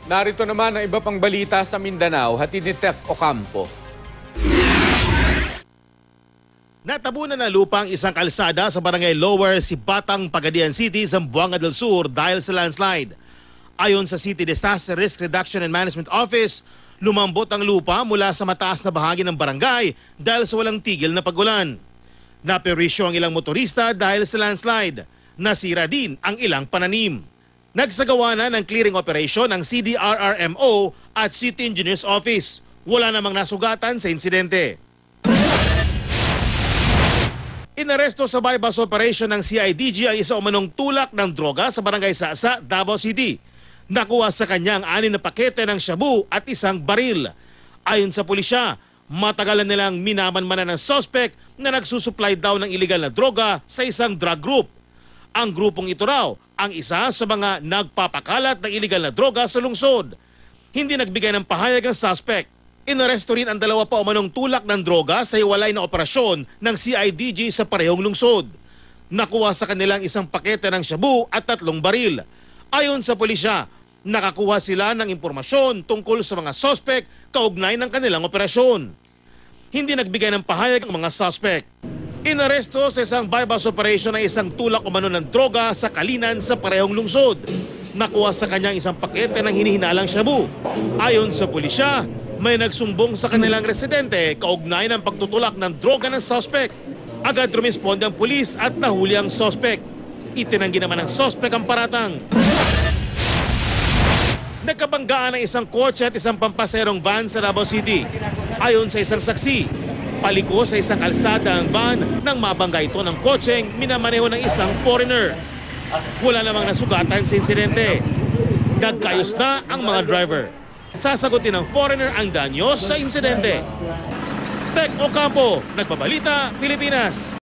Narito naman ang iba pang balita sa Mindanao, hatid ni Tek Ocampo. Natabunan ng lupa ang isang kalsada sa barangay Lower Sibatang, Pagadian City, Zamboanga del Sur dahil sa landslide. Ayon sa City Disaster Risk Reduction and Management Office, lumambot ang lupa mula sa mataas na bahagi ng barangay dahil sa walang tigil na pagulan. Naperisyo ang ilang motorista dahil sa landslide. Nasira din ang ilang pananim. Nagsagawa na ng clearing operation ang CDRRMO at City Engineers Office. Wala namang nasugatan sa insidente. Inaresto sa bypass operation ng CIDG ang isa umanong tulak ng droga sa barangay Sasa, Davao City. Nakuha sa kanya ang 6 na pakete ng shabu at isang baril. Ayon sa pulisya, matagalan nilang minamanmanan ng suspect na nagsusupply daw ng iligal na droga sa isang drug group. Ang grupong ito raw ang isa sa mga nagpapakalat ng iligal na droga sa lungsod. Hindi nagbigay ng pahayag ang suspect. Inaresto rin ang 2 pa umanong tulak ng droga sa hiwalay na operasyon ng CIDG sa parehong lungsod. Nakuha sa kanilang isang pakete ng shabu at 3 baril. Ayon sa pulisya, nakakuha sila ng impormasyon tungkol sa mga suspect kaugnay ng kanilang operasyon. Hindi nagbigay ng pahayag ang mga suspect. Inaresto sa isang bypass operation ng isang tulak umano ng droga sa Kalinan sa parehong lungsod. Nakuha sa kanyang isang pakete ng hinihinalang shabu. Ayon sa pulisya, may nagsumbong sa kanilang residente kaugnay ng pagtutulak ng droga ng suspect. Agad rumisponde ang pulis at nahuli ang suspect. Itinanggi naman ng suspect ang paratang. Nagkabanggaan ng isang kotse at isang pampaserong van sa Davao City. Ayon sa isang saksi, paliko sa isang kalsada ang van nang mabangga ito ng kotseng minamaneho ng isang foreigner. Wala namang nasugatan sa insidente. Nagkayos na ang mga driver. Sasagutin ng foreigner ang danyos sa insidente. Tek Ocampo, Nagbabalita, Pilipinas.